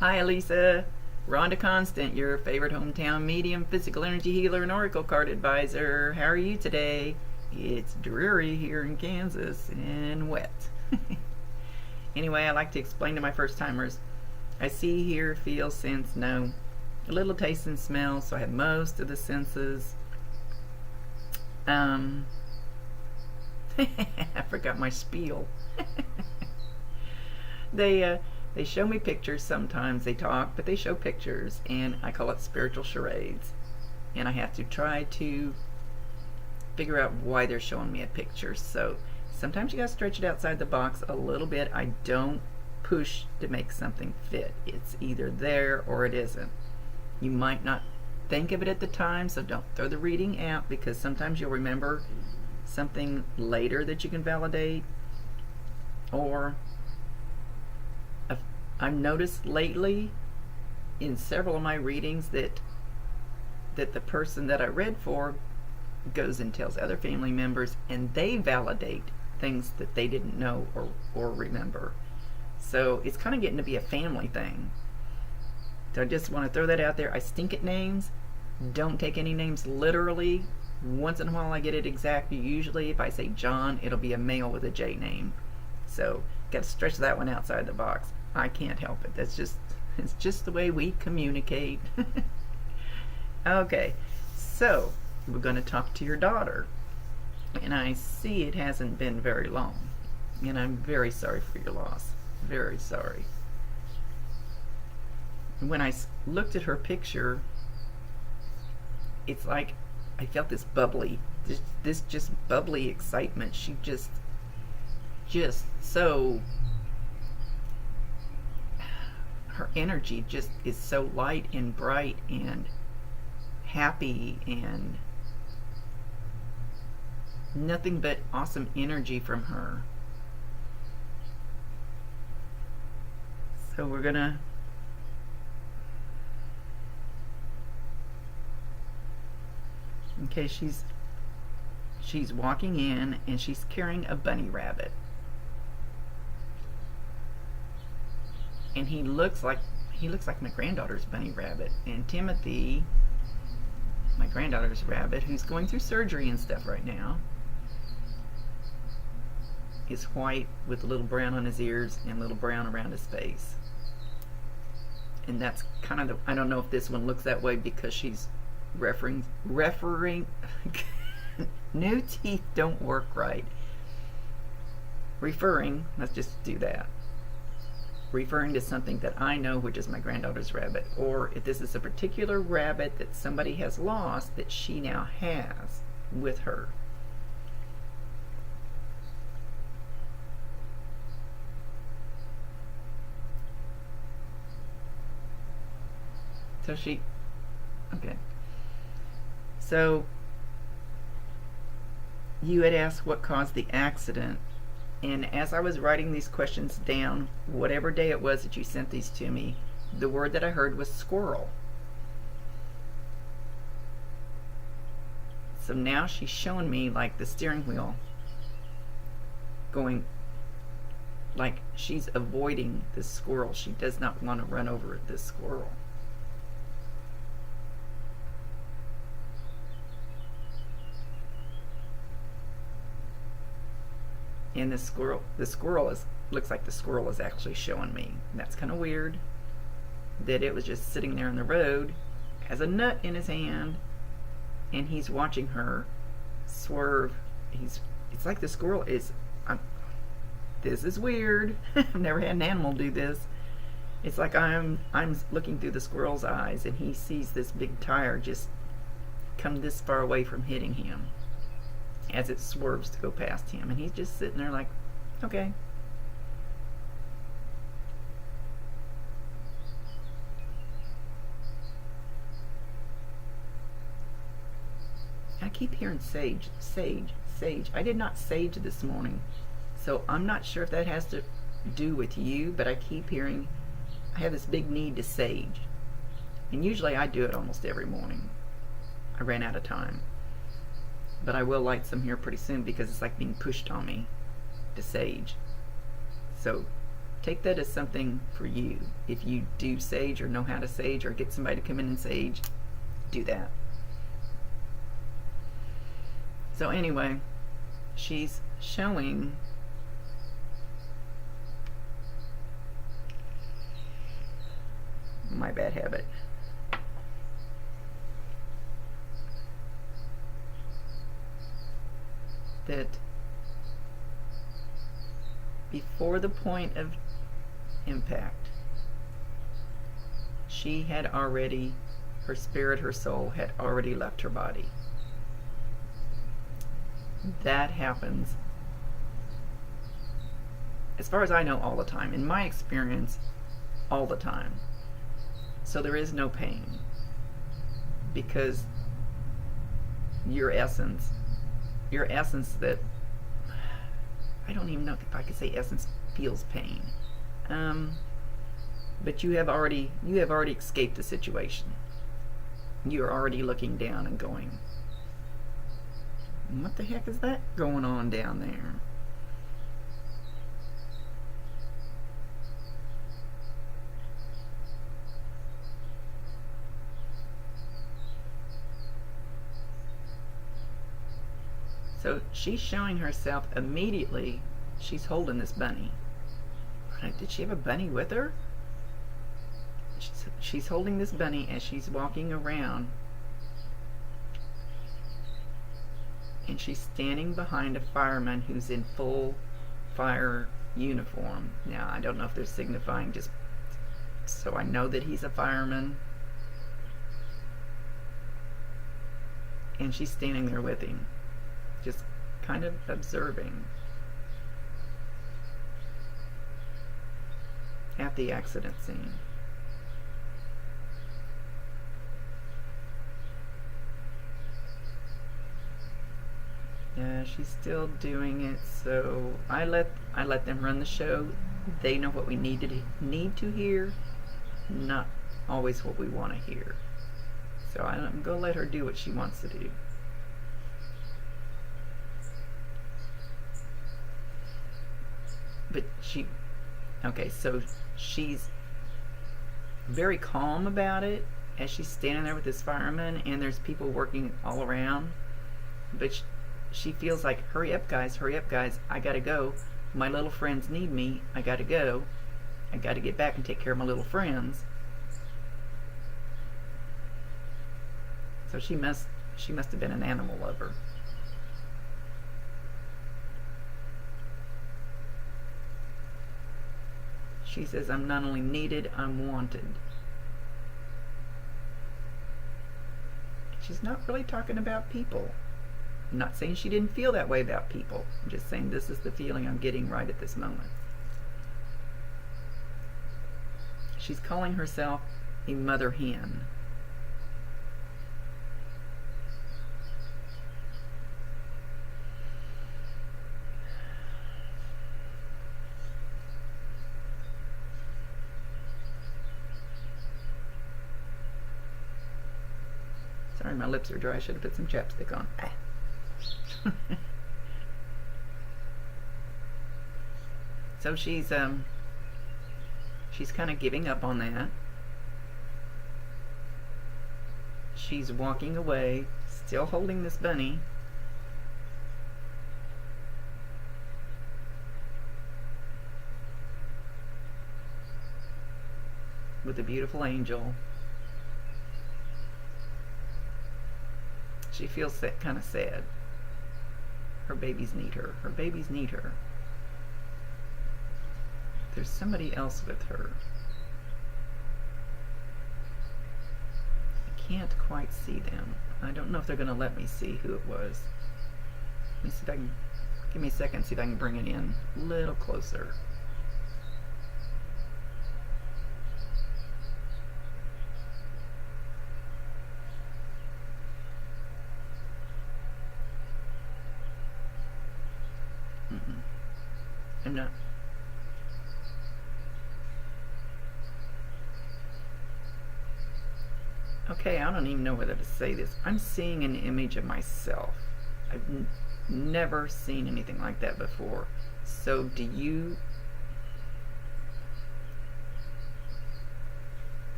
Hi, Alisa. Rhonda Constant, your favorite hometown medium, physical energy healer, and oracle card advisor. How are you today? It's dreary here in Kansas and wet. Anyway, I like to explain to my first timers. I see, hear, feel, sense, know. A little taste and smell, so I have most of the senses. I forgot my spiel. They show me pictures sometimes. They talk, but they show pictures, and I call it spiritual charades. And I have to try to figure out why they're showing me a picture. So sometimes you gotta stretch it outside the box a little bit. I don't push to make something fit. It's either there or it isn't. You might not think of it at the time, so don't throw the reading out, because sometimes you'll remember something later that you can validate. Or I've noticed lately in several of my readings that the person that I read for goes and tells other family members, and they validate things that they didn't know or remember. So it's kind of getting to be a family thing. So I just want to throw that out there. I stink at names. Don't take any names literally. Once in a while I get it exact. Usually if I say John, it'll be a male with a J name. So got to stretch that one outside the box. I can't help it. It's just the way we communicate. Okay, so we're going to talk to your daughter. And I see it hasn't been very long. And I'm very sorry for your loss. Very sorry. When I looked at her picture, it's like I felt this bubbly, this just bubbly excitement. She just so, her energy just is so light and bright and happy, and nothing but awesome energy from her. So we're gonna okay, she's walking in and she's carrying a bunny rabbit. And he looks like my granddaughter's bunny rabbit. And Timothy, my granddaughter's rabbit, who's going through surgery and stuff right now, is white with a little brown on his ears and a little brown around his face. And that's kind of the, I don't know if this one looks that way because she's referring new teeth don't work right. Let's just do that. Referring to something that I know, which is my granddaughter's rabbit, or if this is a particular rabbit that somebody has lost that she now has with her. So okay. So you had asked what caused the accident. And as I was writing these questions down, whatever day it was that you sent these to me, the word that I heard was squirrel. So now she's showing me like the steering wheel going, like she's avoiding this squirrel. She does not want to run over this squirrel. And the squirrel looks like the squirrel is actually showing me. And that's kind of weird that it was just sitting there in the road, has a nut in his hand, and he's watching her swerve. It's like the squirrel is, this is weird. I've never had an animal do this. It's like I'm looking through the squirrel's eyes, and he sees this big tire just come this far away from hitting him as it swerves to go past him, and he's just sitting there like, okay. I keep hearing sage. I did not sage this morning, so I'm not sure if that has to do with you, but I keep hearing, I have this big need to sage, and usually I do it almost every morning. I ran out of time. But I will light some here pretty soon because it's like being pushed on me to sage. So take that as something for you. If you do sage or know how to sage or get somebody to come in and sage, do that. So anyway, she's showing my bad habit. That before the point of impact, she had already, her spirit, her soul had already left her body. That happens, as far as I know, all the time. In my experience, all the time. So there is no pain, because your essence that, I don't even know if I could say essence feels pain, but you have already escaped the situation. You're already looking down and going, what the heck is that going on down there? So she's showing herself immediately. She's holding this bunny. Did she have a bunny with her? She's holding this bunny as she's walking around. And she's standing behind a fireman who's in full fire uniform. Now, I don't know if they're signifying just so I know that he's a fireman. And she's standing there with him, just kind of observing at the accident scene. Yeah, she's still doing it, so I let them run the show. They know what we need to hear, not always what we want to hear. So I'm gonna let her do what she wants to do. But so she's very calm about it as she's standing there with this fireman, and there's people working all around. But she feels like, hurry up guys, I gotta go. My little friends need me, I gotta go. I gotta get back and take care of my little friends. So she must have been an animal lover. She says, I'm not only needed, I'm wanted. She's not really talking about people. I'm not saying she didn't feel that way about people. I'm just saying this is the feeling I'm getting right at this moment. She's calling herself a mother hen. Sorry, my lips are dry. I should have put some chapstick on. So she's kind of giving up on that. She's walking away, still holding this bunny. With a beautiful angel. She feels kind of sad. Her babies need her. Her babies need her. There's somebody else with her. I can't quite see them. I don't know if they're going to let me see who it was. Let me see if I can, give me a second, see if I can bring it in a little closer. I'm not. Okay, I don't even know whether to say this. I'm seeing an image of myself. I've never seen anything like that before. So do you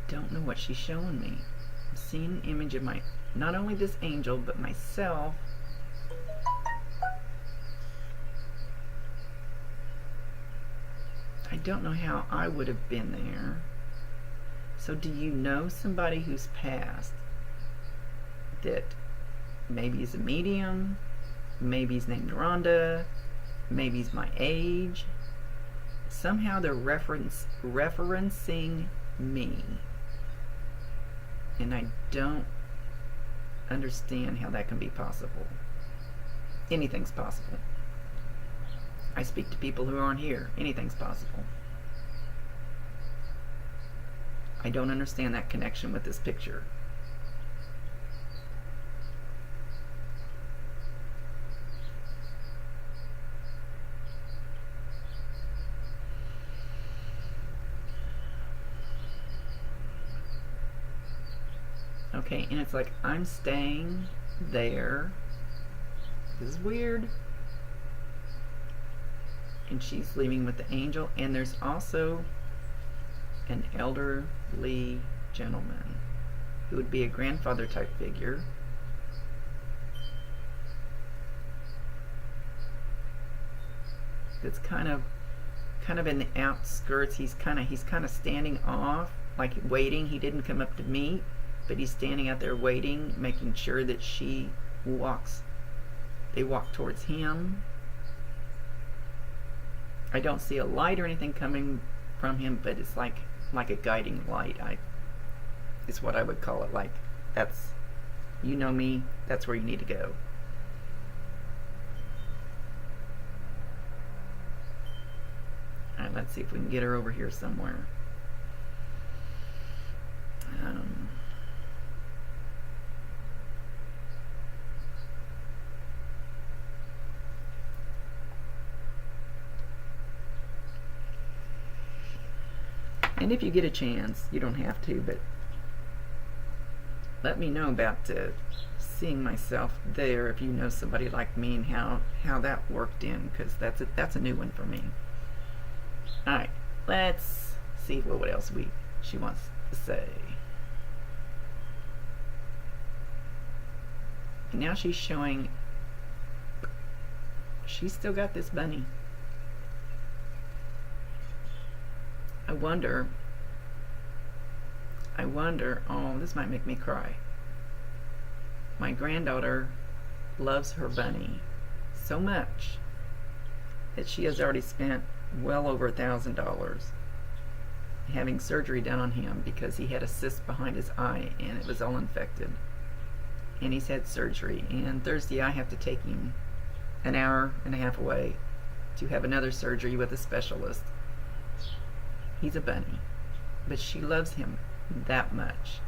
don't know what she's showing me. I'm seeing an image of my, not only this angel, but myself. I don't know how I would have been there. So do you know somebody who's passed that maybe is a medium, maybe he's named Rhonda, maybe he's my age? Somehow they're referencing me. And I don't understand how that can be possible. Anything's possible. I speak to people who aren't here. Anything's possible. I don't understand that connection with this picture. Okay, and it's like I'm staying there. This is weird. And she's leaving with the angel, and there's also an elderly gentleman who would be a grandfather type figure. That's kind of in the outskirts. He's kind of standing off, like waiting. He didn't come up to meet, but he's standing out there waiting, making sure that they walk towards him. I don't see a light or anything coming from him, but it's like a guiding light. It's what I would call it. Like, that's, you know me, that's where you need to go. Alright, let's see if we can get her over here somewhere. And if you get a chance, you don't have to, but let me know about seeing myself there if you know somebody like me and how that worked in, because that's a new one for me. Alright, let's see what else she wants to say. And now she's showing she's still got this bunny. I wonder, oh, this might make me cry. My granddaughter loves her bunny so much that she has already spent well over $1,000 having surgery done on him because he had a cyst behind his eye and it was all infected. And he's had surgery, and Thursday I have to take him an hour and a half away to have another surgery with a specialist. He's a bunny, but she loves him that much.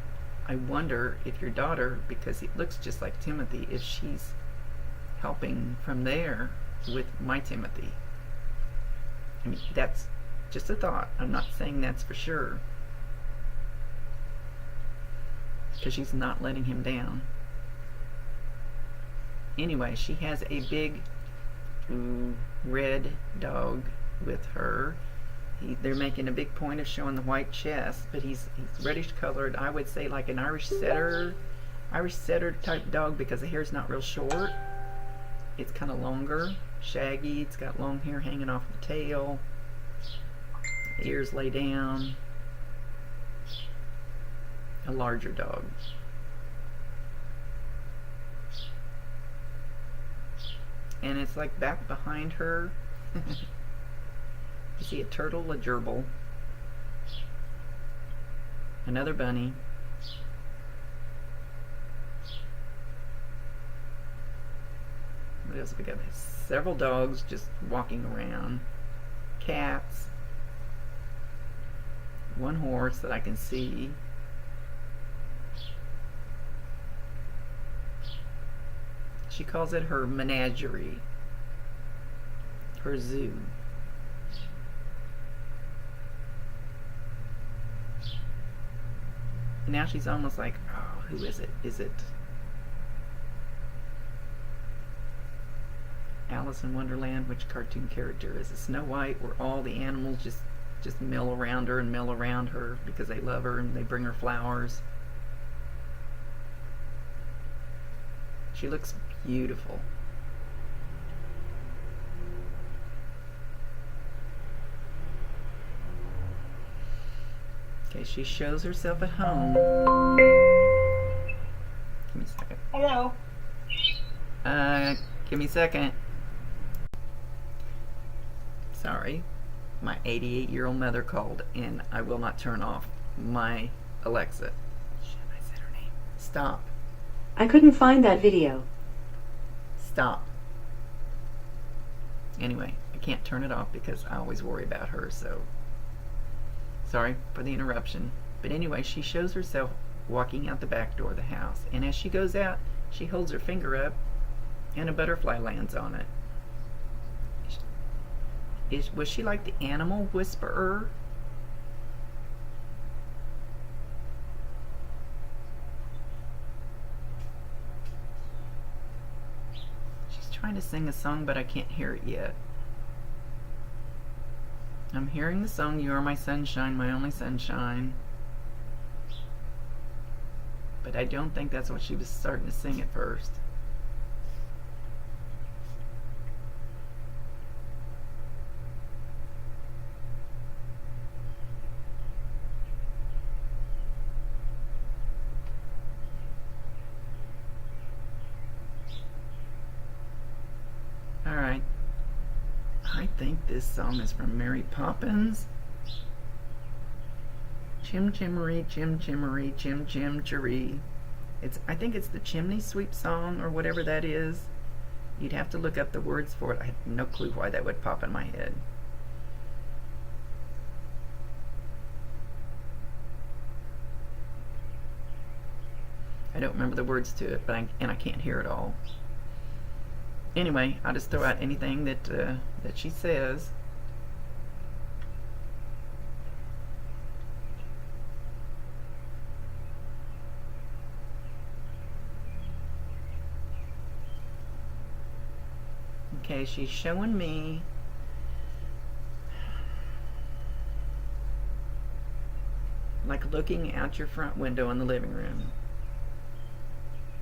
I wonder if your daughter, because he looks just like Timothy, if she's helping from there with my Timothy. I mean, that's just a thought. I'm not saying that's for sure, because she's not letting him down. Anyway, she has a big red dog with her. They're making a big point of showing the white chest, but he's reddish colored. I would say like an Irish setter type dog, because the hair's not real short. It's kind of longer, shaggy. It's got long hair hanging off the tail. The ears lay down. A larger dog. And it's like back behind her. You see a turtle, a gerbil, another bunny, what else have we got? Several dogs just walking around, cats, one horse that I can see, she calls it her menagerie, her zoo. Now she's almost like, oh, who is it? Is it Alice in Wonderland? Which cartoon character is it? Snow White, where all the animals just just mill around her and mill around her because they love her and they bring her flowers. She looks beautiful. Okay, she shows herself at home. Give me a second. Hello. Give me a second. Sorry. My 88-year-old mother called, and I will not turn off my Alexa. Shit, I said her name. Stop. I couldn't find that video. Stop. Anyway, I can't turn it off because I always worry about her, so sorry for the interruption. But anyway, she shows herself walking out the back door of the house, and as she goes out, she holds her finger up and a butterfly lands on it. Was she like the animal whisperer? She's trying to sing a song, but I can't hear it yet. I'm hearing the song, "You Are My Sunshine, My Only Sunshine." But I don't think that's what she was starting to sing at first. Alright. I think this song is from Mary Poppins. Chim chimmery, chim chimmery, chim chim cheree. I think it's the chimney sweep song or whatever that is. You'd have to look up the words for it. I have no clue why that would pop in my head. I don't remember the words to it, but I can't hear it all. Anyway, I'll just throw out anything that she says. Okay, she's showing me like looking out your front window in the living room,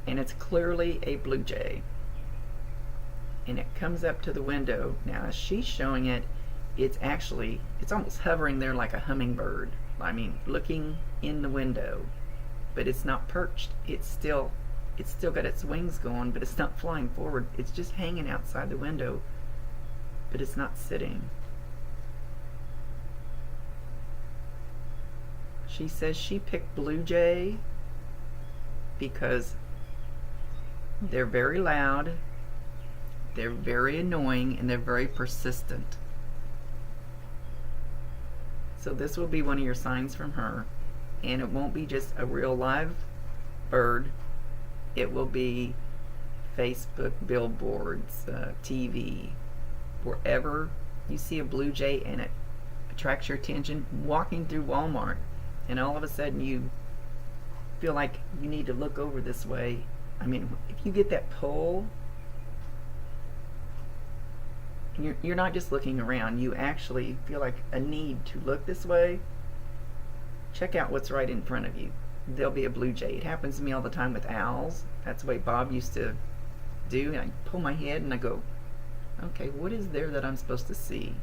and it's clearly a blue jay. And it comes up to the window. Now, as she's showing it, it's almost hovering there like a hummingbird. I mean, looking in the window, but it's not perched. It's still got its wings going, but it's not flying forward. It's just hanging outside the window, but it's not sitting. She says she picked blue jay because they're very loud, they're very annoying, and they're very persistent. So this will be one of your signs from her, and it won't be just a real live bird. It will be Facebook, billboards, TV, wherever you see a blue jay and it attracts your attention. Walking through Walmart, and all of a sudden you feel like you need to look over this way. I mean, if you get that pull, you're not just looking around, you actually feel like a need to look this way. Check out what's right in front of you. There'll be a blue jay. It happens to me all the time with owls. That's the way Bob used to do. And I pull my head and I go, okay, what is there that I'm supposed to see?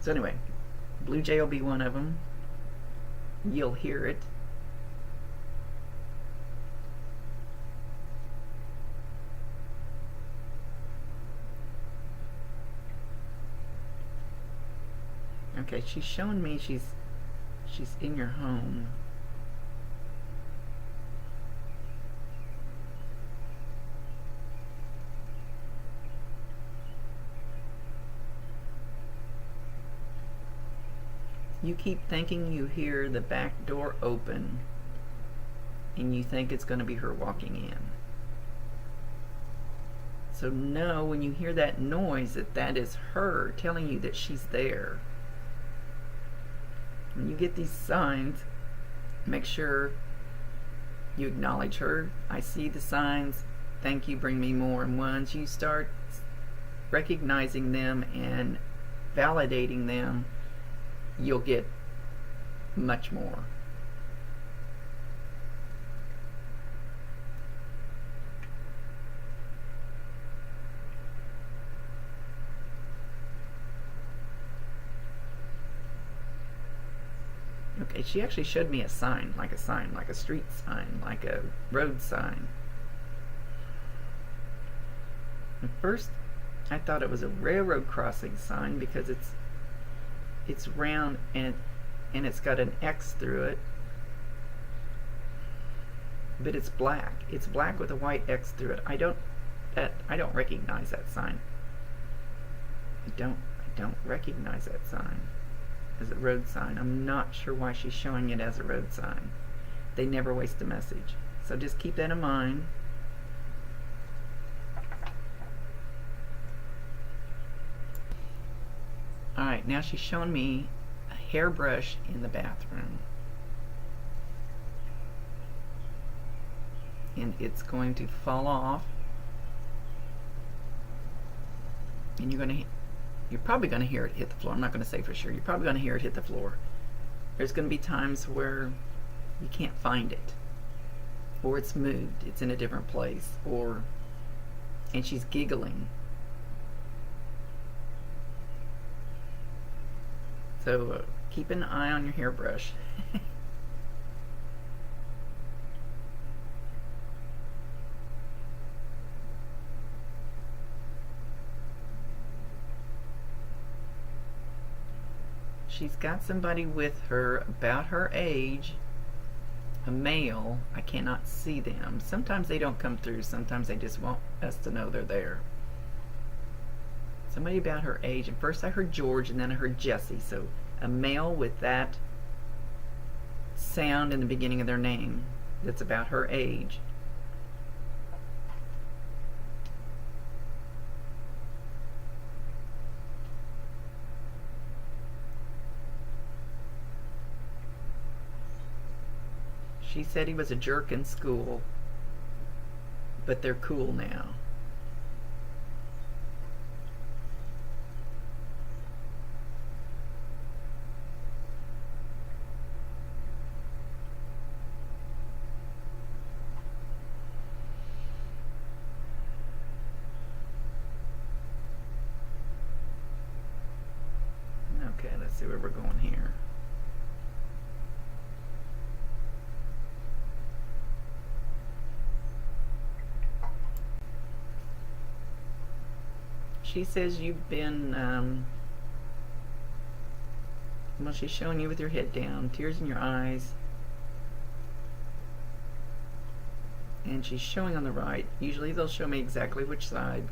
So anyway, blue jay will be one of them. You'll hear it. Okay, she's showing me she's in your home. You keep thinking you hear the back door open, and you think it's going to be her walking in. So know when you hear that noise that is her telling you that she's there. When you get these signs, make sure you acknowledge her. I see the signs. Thank you, bring me more. And once you start recognizing them and validating them, you'll get much more. Okay, she actually showed me a sign, like a street sign, like a road sign. At first, I thought it was a railroad crossing sign because it's round and it's got an X through it, but it's black. It's black with a white X through it. I don't recognize that sign. I don't recognize that sign as a road sign. I'm not sure why she's showing it as a road sign. They never waste a message. So just keep that in mind. Alright, now she's showing me a hairbrush in the bathroom. And it's going to fall off. And you're probably going to hear it hit the floor. I'm not going to say for sure. You're probably going to hear it hit the floor. There's going to be times where you can't find it. Or it's moved. It's in a different place. And she's giggling. So keep an eye on your hairbrush. She's got somebody with her about her age, a male. I cannot see them. Sometimes they don't come through. Sometimes they just want us to know they're there. Somebody about her age. And first I heard George and then I heard Jesse. So a male with that sound in the beginning of their name that's about her age. She said he was a jerk in school, but they're cool now. Okay, let's see where we're going here. She says you've been, well, she's showing you with your head down, tears in your eyes. And she's showing on the right. Usually they'll show me exactly which side.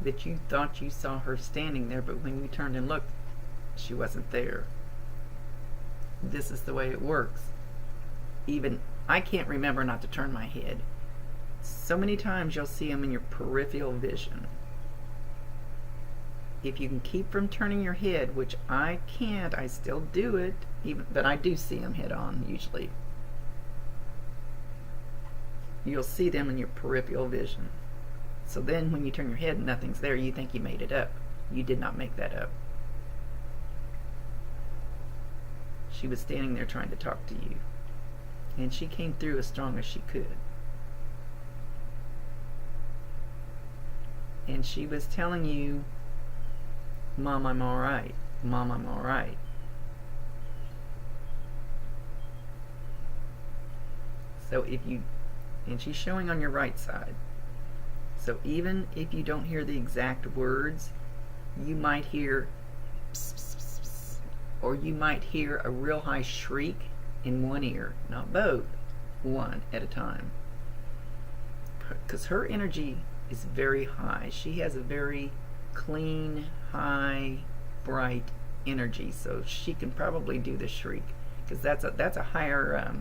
That you thought you saw her standing there, but when you turned and looked, she wasn't there. This is the way it works. Even I can't remember not to turn my head. So many times you'll see them in your peripheral vision. If you can keep from turning your head, which I can't, I still do it, but I do see them head on usually. You'll see them in your peripheral vision. So then when you turn your head and nothing's there, you think you made it up. You did not make that up. She was standing there trying to talk to you. And she came through as strong as she could. And she was telling you, Mom, I'm alright. Mom, I'm alright. So and she's showing on your right side. So even if you don't hear the exact words, you might hear pss, pss, pss, pss, or you might hear a real high shriek in one ear, not both, one at a time. Because her energy is very high. She has a very clean, high, bright energy, so she can probably do the shriek, because that's a higher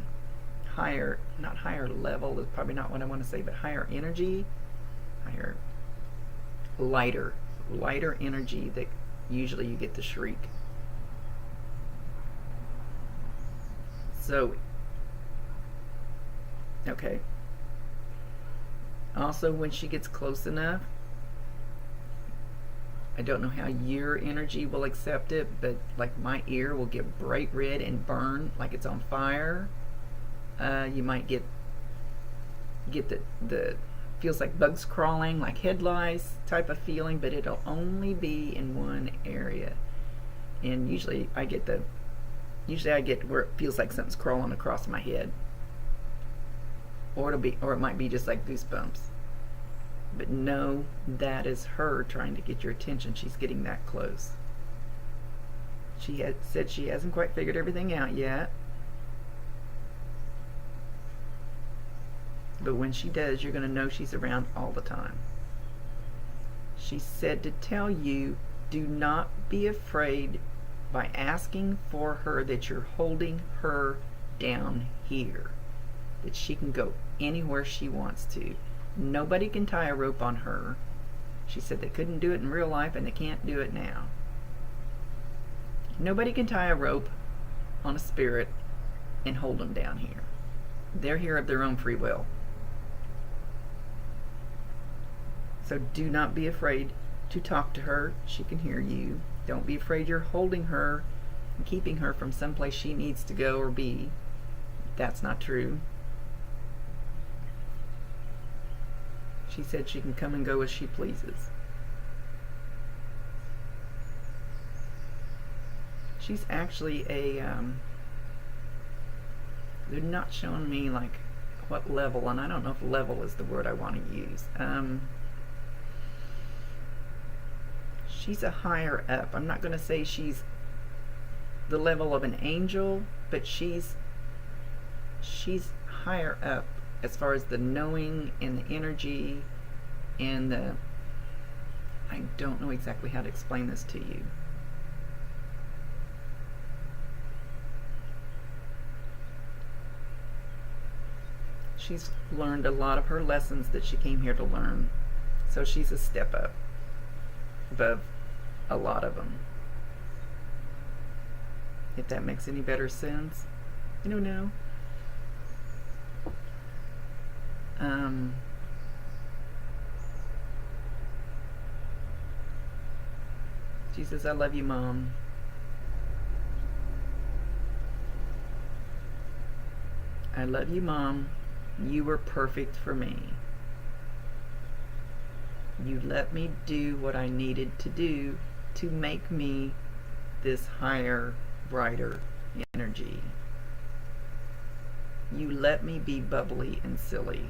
not higher level is probably not what I want to say, but higher energy, higher, lighter energy that usually you get the shriek. So, okay. Also, when she gets close enough, I don't know how your energy will accept it, but like my ear will get bright red and burn like it's on fire. You might get the feels like bugs crawling, like head lice type of feeling, but it'll only be in one area. And usually I get where it feels like something's crawling across my head, or it might be just like goosebumps. But no, that is her trying to get your attention. She's getting that close. She had said she hasn't quite figured everything out yet, but when she does, you're going to know she's around all the time. She said to tell you, do not be afraid by asking for her that you're holding her down here, that she can go anywhere she wants to. Nobody can tie a rope on her. She said they couldn't do it in real life and they can't do it now. Nobody can tie a rope on a spirit and hold them down here. They're here of their own free will. So do not be afraid to talk to her. She can hear you. Don't be afraid you're holding her and keeping her from someplace she needs to go or be. That's not true. She said she can come and go as she pleases. She's actually they're not showing me like what level, and I don't know if level is the word I want to use. She's a higher up. I'm not going to say she's the level of an angel, but she's higher up as far as the knowing and the energy and the, I don't know exactly how to explain this to you. She's learned a lot of her lessons that she came here to learn. So she's a step up above a lot of them. If that makes any better sense. I don't know. She says, I love you, Mom. I love you, Mom. You were perfect for me. You let me do what I needed to do to make me this higher, brighter energy. You let me be bubbly and silly.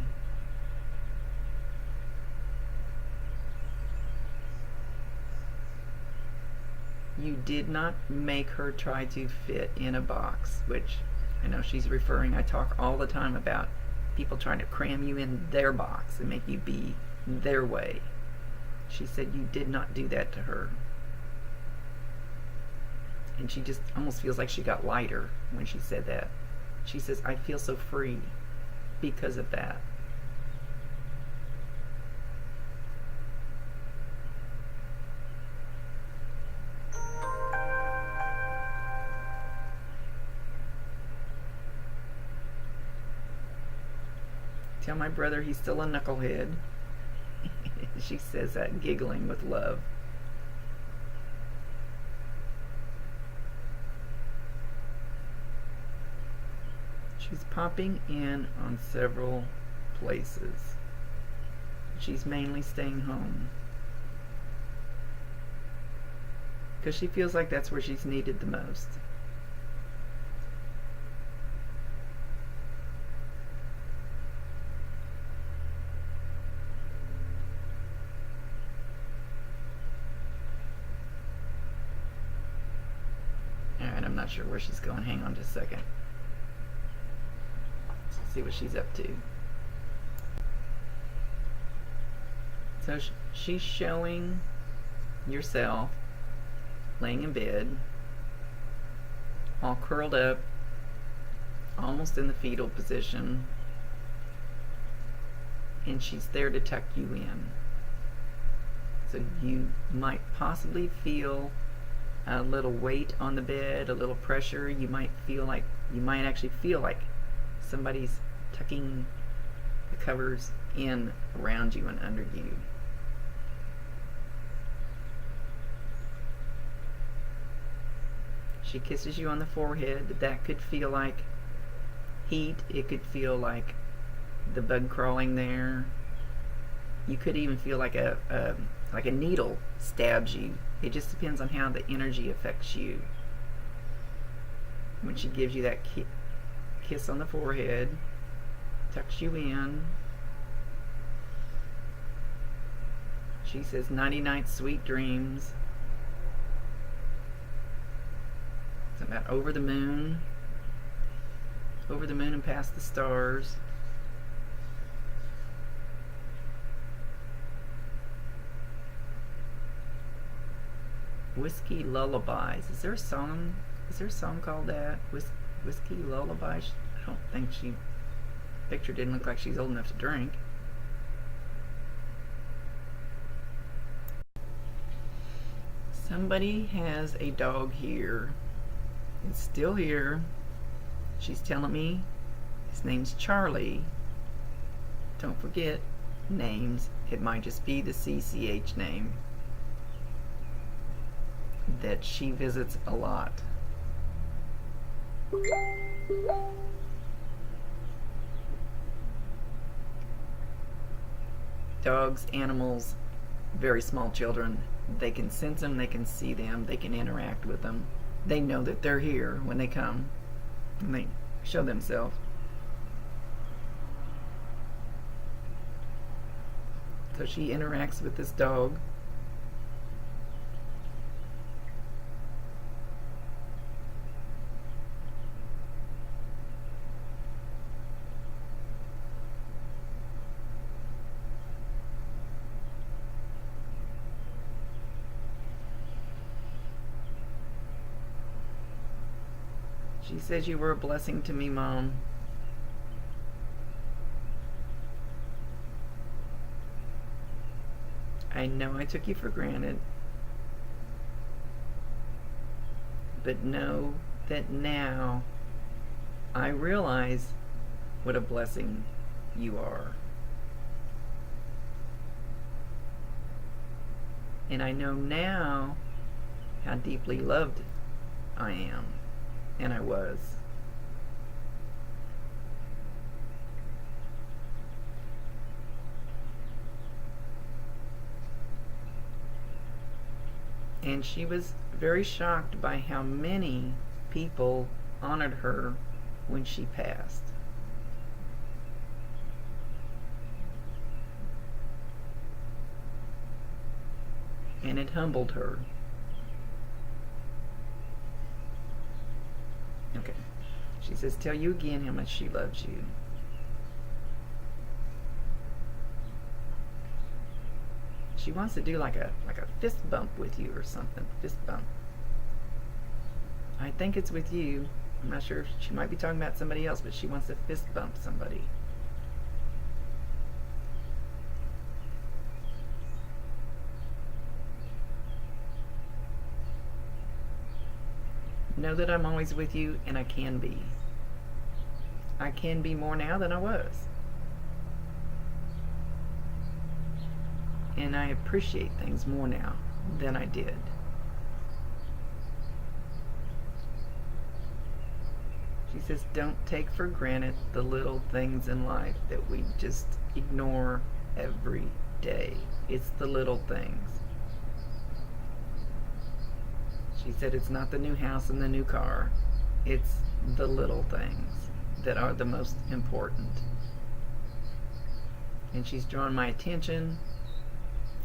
You did not make her try to fit in a box, which I know she's referring, I talk all the time about people trying to cram you in their box and make you be their way. She said you did not do that to her. And she just almost feels like she got lighter when she said that. She says, I feel so free because of that. Tell my brother he's still a knucklehead. She says that giggling with love. She's popping in on several places. She's mainly staying home because she feels like that's where she's needed the most. Alright, I'm not sure where she's going. Hang on just a second. Let's see what she's up to. So she's showing yourself laying in bed, all curled up, almost in the fetal position, and she's there to tuck you in. So you might possibly feel a little weight on the bed, a little pressure. You might actually feel like somebody's tucking the covers in around you and under you. She kisses you on the forehead. That could feel like heat. It could feel like the bug crawling there. You could even feel like a needle stabs you. It just depends on how the energy affects you. When she gives you that kiss on the forehead, tucks you in. She says, "Nighty night, sweet dreams." It's about over the moon and past the stars. Whiskey lullabies. Is there a song called that? Whiskey lullabies? I don't think picture didn't look like she's old enough to drink. Somebody has a dog here. It's still here. She's telling me his name's Charlie. Don't forget names. It might just be the CCH name that she visits a lot. Dogs, animals, very small children, they can sense them, they can see them, they can interact with them. They know that they're here when they come and they show themselves. So she interacts with this dog. She says you were a blessing to me, Mom. I know I took you for granted, but know that now I realize what a blessing you are. And I know now how deeply loved I am. And I was. And she was very shocked by how many people honored her when she passed. And it humbled her. Okay. She says, "Tell you again how much she loves you." She wants to do like a fist bump with you or something. Fist bump. I think it's with you. I'm not sure. She might be talking about somebody else, but she wants to fist bump somebody. Know that I'm always with you, and I can be. I can be more now than I was. And I appreciate things more now than I did. She says, don't take for granted the little things in life that we just ignore every day. It's the little things. She said it's not the new house and the new car. It's the little things that are the most important. And she's drawn my attention.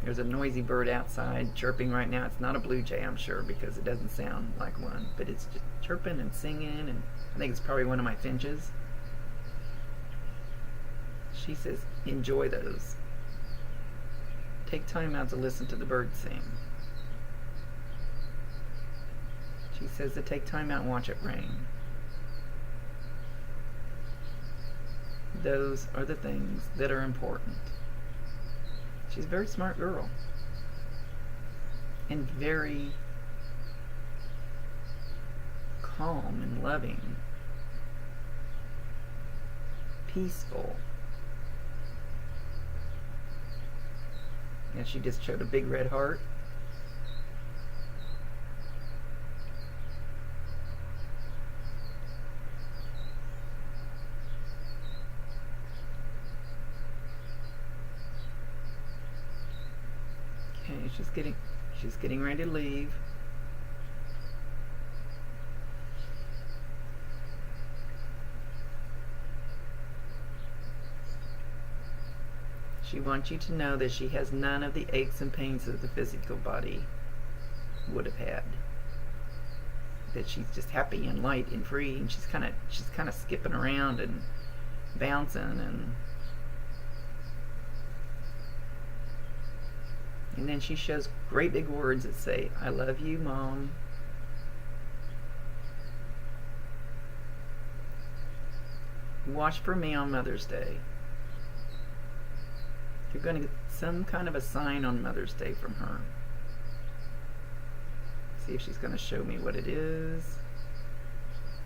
There's a noisy bird outside chirping right now. It's not a blue jay, I'm sure, because it doesn't sound like one. But it's just chirping and singing, and I think it's probably one of my finches. She says, enjoy those. Take time out to listen to the birds sing. She says to take time out and watch it rain. Those are the things that are important. She's a very smart girl. And very calm and loving. Peaceful. And she just showed a big red heart. Okay, she's getting ready to leave. She wants you to know that she has none of the aches and pains that the physical body would have had. That she's just happy and light and free, and she's kind of skipping around and bouncing, and then she shows great big words that say, "I love you, Mom." Watch for me on Mother's Day. You're going to get some kind of a sign on Mother's Day from her. See if she's going to show me what it is.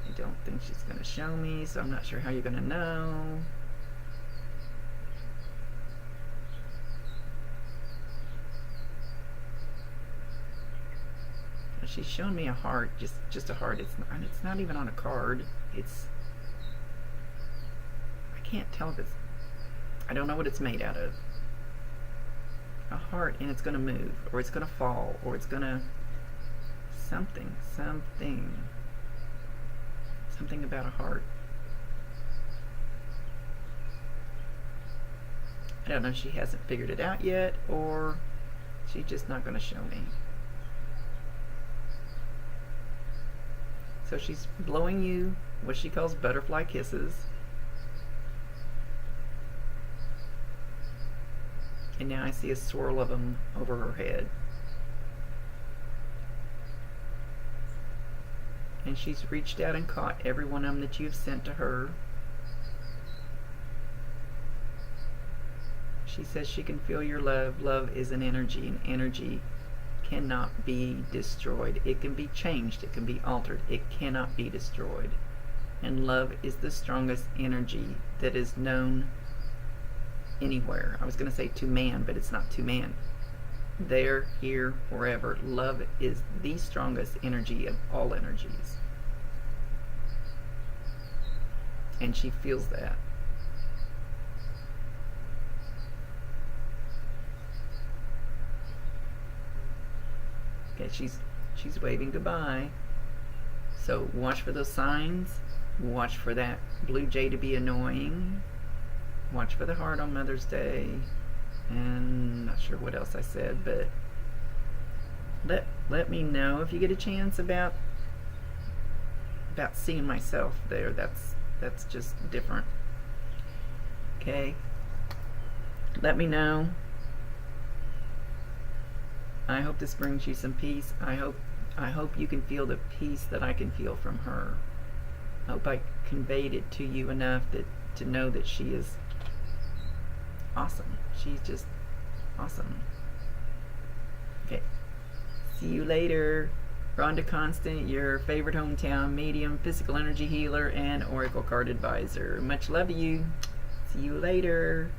I don't think she's going to show me, so I'm not sure how you're going to know. She's showing me a heart, just a heart. It's not even on a card. I can't tell if I don't know what it's made out of. A heart, and it's going to move, or it's going to fall, or it's going to something about a heart. I don't know if she hasn't figured it out yet, or she's just not going to show me. So she's blowing you what she calls butterfly kisses. And now I see a swirl of them over her head. And she's reached out and caught every one of them that you've sent to her. She says she can feel your love. Love is an energy, and energy cannot be destroyed. It can be changed. It can be altered. It cannot be destroyed. And love is the strongest energy that is known anywhere. I was going to say to man, but it's not to man. There, here, wherever. Love is the strongest energy of all energies. And she feels that. Okay, she's waving goodbye. So watch for those signs. Watch for that blue jay to be annoying. Watch for the heart on Mother's Day. And not sure what else I said, but let me know if you get a chance about seeing myself there. That's just different. Okay? Let me know. I hope this brings you some peace. I hope you can feel the peace that I can feel from her. I hope I conveyed it to you enough to know that she is awesome. She's just awesome. Okay. See you later. Rhonda Constant, your favorite hometown medium, physical energy healer, and oracle card advisor. Much love to you. See you later.